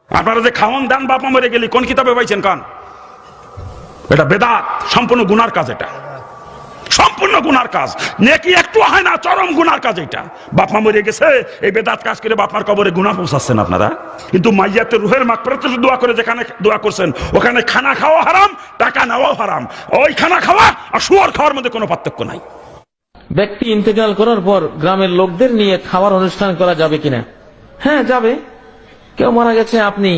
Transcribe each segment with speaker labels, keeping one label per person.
Speaker 1: আপনারা যে খাওয়ান দান বাপা মরে গেলি কোন কিতাবে পাইছেন কান? এটা বেদাত, সম্পূর্ণ গুনার কাজ, এটা সম্পূর্ণ গুনার কাজ, নেকি একটু হয় না, চরম গুনার কাজ এটা। বাপমা মরে গেছে, এই বেদাত কাজ করে বাপমার কবরে গুনাহ পৌঁছাচ্ছেন আপনারা। কিন্তু মাইয়াতের রুহের মাগফিরাতের দোয়া করে যেখানে দোয়া করছেন ওখানে খানা খাওয়া হারাম, টাকা নেওয়াও হারাম। ওই খানা খাওয়া আর শুয়োর খাওয়ার মধ্যে কোনো পার্থক্য নাই।
Speaker 2: ব্যক্তি ইন্তেকাল করার পর গ্রামের লোকদের নিয়ে খাওয়ার অনুষ্ঠান করা যাবে কিনা? হ্যাঁ, যাবে। কেউ মারা গেছে, আপনি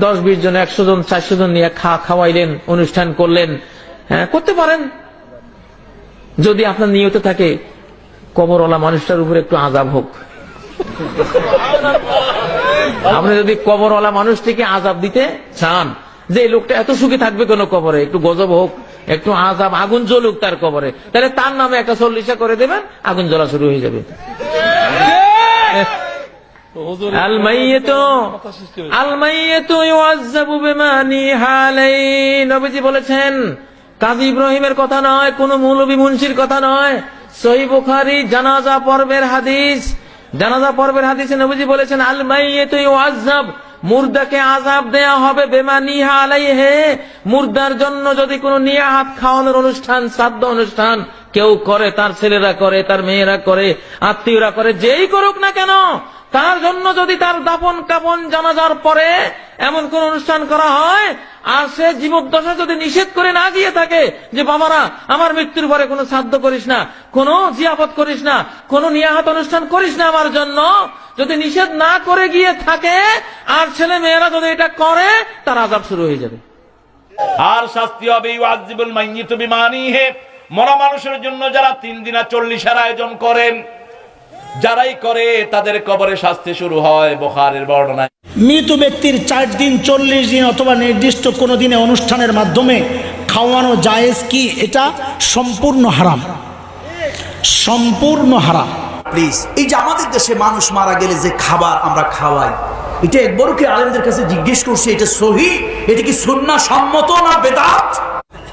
Speaker 2: 10-20 জন, 100 জন, 400 জন নিয়ে খাওয়াইলেন, অনুষ্ঠান করলেন, হ্যাঁ করতে পারেন। যদি আপনার নিয়ত থাকে কবরওয়ালা মানুষটার উপরে একটু আযাব হোক, আপনি যদি কবরওয়ালা মানুষটিকে আযাব দিতে চান যে এই লোকটা এত সুখী থাকবে কোন কবরে, একটু গজব হোক, একটু আযাব, আগুন জ্বলুক তার কবরে, তাহলে তার নামে একটা 40 করে দেবেন, আগুন জ্বলা শুরু হয়ে যাবে। আল মাইয়িতু ইউআযাবু বিমা নিহা আলাইহি, নবীজি বলেছেন। কাজী ইব্রাহিমের কথা নয়, কোন মৌলভী মুন্সির কথা নয়, সহিহ বুখারী জানাজা পর্বের হাদিস। জানাজা পর্বের হাদিসে নবীজি বলেছেন আল মাইয়িতু ইউআযাব, মুর্দাকে আযাব দেয়া হবে বিমা নিহা আলাইহি, মুর্দার জন্য যদি কোনো নিয়াহাত খাওয়ানোর অনুষ্ঠান, শ্রাদ্ধ অনুষ্ঠান কেউ করে, তার ছেলেরা করে, তার মেয়েরা করে, আত্মীয়রা করে, যেই করুক না কেন, তার জন্য যদি তার দাফন কাফন জানাজার পরে এমন কোন অনুষ্ঠান করা হয় আর সে জীবদ্দশা যদি নিষেধ করে না গিয়ে থাকে যে বাবারা আমার মৃত্যুর পরে কোনো শ্রাদ্ধ করিস না, কোনো জিয়াফত করিস না, কোনো নিয়াহাত অনুষ্ঠান করিস না আমার জন্য, যদি নিষেধ না করে গিয়ে থাকে আর ছেলে মেয়েরা যদি এটা করে, তার আযাব শুরু হয়ে যাবে।
Speaker 3: আর শাস্তি হবে ইউআযিবুল মাইয়িতু বিমা নিহি, মরা মানুষের জন্য যারা 3 দিন 40 আয়োজন করেন, যারাই করে তাদের কবরে শাস্তি শুরু হয়। বুখারীর বর্ণনা,
Speaker 4: মৃত ব্যক্তির 4 দিন 40 দিন অথবা নির্দিষ্ট কোনো দিনে অনুষ্ঠানের মাধ্যমে খাওয়ানো জায়েজ কি? এটা সম্পূর্ণ হারাম, সম্পূর্ণ হারাম।
Speaker 5: প্লিজ, এই যে আমাদের দেশে মানুষ মারা গেলে যে খাবার আমরা খাওয়াই, এটা একবারও কি আলেমদের কাছে জিজ্ঞেস করছি এটা সহিহ, এটা কি সুন্নাহ সম্মত না বেদাত?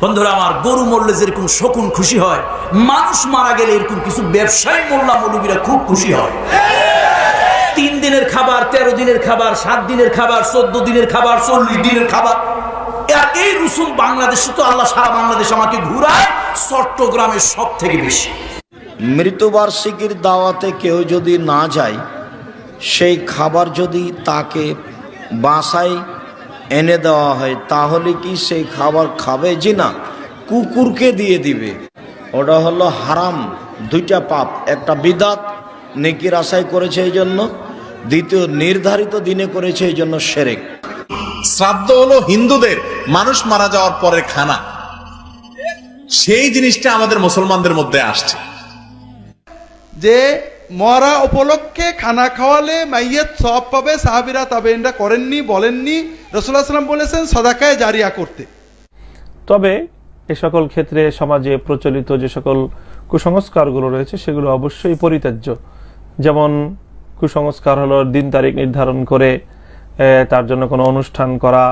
Speaker 5: বন্ধুরা আমার, গরু মরলে যেরকম শকুন খুশি হয়, মানুষ মারা গেলে এরকম কিছু ব্যবসায়ী মোল্লা মৌলবীরা খুব খুশি হয়। 3 দিনের খাবার, 13 দিনের খাবার, 7 দিনের খাবার, 14 দিনের খাবার, 40 দিনের খাবার, এই রসুল বাংলাদেশে তো আল্লাহ সারা বাংলাদেশ আমাকে ঘুরায়, চট্টগ্রামের সব থেকে বেশি।
Speaker 6: মৃত্যুবার্ষিকীর দাওয়াতে কেউ যদি না যায়, সেই খাবার যদি তাকে বাসায় এনে দেওয়া হয়, তাহলে কি সেই খাবার খাবে? জি না, কুকুরকে দিয়ে দিবে। ওটা হলো হারাম, 2টা পাপ, একটা বিদাত, নেকির আশায় করেছে এই জন্য, দ্বিতীয় নির্ধারিত দিনে করেছে এই জন্য শিরক।
Speaker 7: শ্রাদ্ধ হলো হিন্দুদের মানুষ মারা যাওয়ার পরের খানা, সেই জিনিসটা আমাদের মুসলমানদের মধ্যে আসছে
Speaker 8: যে মরা উপলক্ষে খানা খাওয়ালে মাইয়াত সওয়াব পাবে। সাহাবীরা তাবেঈনরা করেননি, বলেননি। রাসূলুল্লাহ সাল্লাল্লাহু আলাইহি ওয়াসাল্লাম বলেছেন সাদাকায়ে জারিয়া করতে।
Speaker 9: তবে এ সকল ক্ষেত্রে সমাজে প্রচলিত যে সকল কুসংস্কারগুলো রয়েছে সেগুলো অবশ্যই পরিত্যাজ্য। যেমন কুসংস্কার হলো দিন তারিখ নির্ধারণ করে তার জন্য কোনো অনুষ্ঠান করা,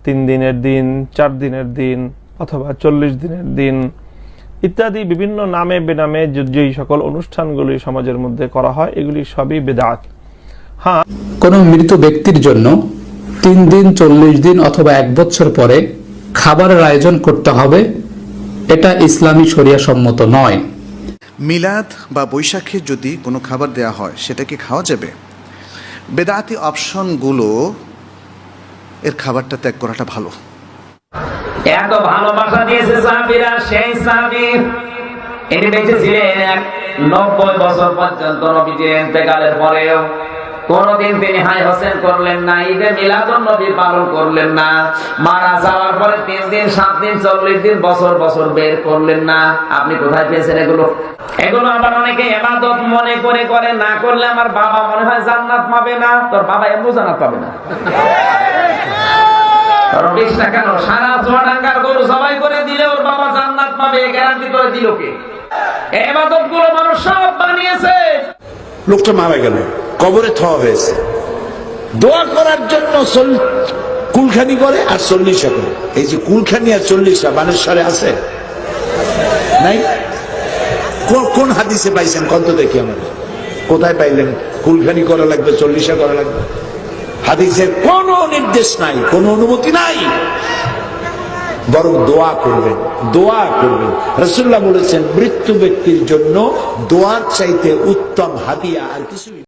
Speaker 9: 3 দিনের দিন, 4 দিনের দিন অথবা 40 দিনের দিন ইত্যাদি বিভিন্ন নামে বেনামে যেই সকল অনুষ্ঠানগুলি সমাজের মধ্যে করা হয়, এগুলি সবই বেদাত। হ্যাঁ,
Speaker 10: কোনো মৃত ব্যক্তির জন্য 3 দিন, 40 দিন অথবা 1 বছর পরে খাবারের আয়োজন করতে হবে, এটা ইসলামী শরিয়া সম্মত নয়।
Speaker 11: মিলাদ বা বৈশাখে যদি কোনো খাবার দেয়া হয়, সেটা কি খাওয়া যাবে? বেদাতি অপশনগুলো, এর খাবারটা ত্যাগ করাটা ভালো।
Speaker 2: এত ভালোবাসা দিয়েছে সাহাবীরা, সেই সাহাবী ইনি বেঁচে ছিলেন 90 বছর পর্যন্ত। নবীজি ইন্তেকালের পরেও কোনদিন তিনি হাই হোসেন করলেন না, ঈদে মিলাদুন নবী পালন করলেন না। মারা যাওয়ার পরে 3 দিন, 7 দিন, 40 দিন, বছর বছর বের করলেন না। আপনি কোথায় পেয়েছেন এগুলো? এগুলো আবার অনেকে ইবাদত মনে করে করে, না করলে আমার বাবা মনে হয় জান্নাত পাবে না। তোর বাবা এমন জান্নাত পাবে না। কেন সারা চুয়াডাঙ্গার গরু জবাই করে দিলে ওর বাবা জান্নাত পাবে, গ্যারান্টি করে দিল কে? ইবাদত গুলো মানুষ সব বানিয়েছে।
Speaker 12: লোকটা মারা গেল, কবরে থওয়া হয়েছে, দোয়া করার জন্য কুলখানি করে আর 40 করে। এই যে কুলখানি আর 40 বানেশ্বরে আছে নাই? কোন হাদিসে পাইছেন? কত দেখি আমাদের কোথায় পাইলেন? কুলখানি করা লাগবে, 40 করা লাগবে? হাদিসের কোনো নির্দেশ নাই, কোনো অনুমতি নাই, বরং দোয়া করবেন, দোয়া করবেন। রাসূলুল্লাহ বলেছেন মৃত্যু ব্যক্তির জন্য দোয়ার চাইতে উত্তম হাদিয়া আর কিছুই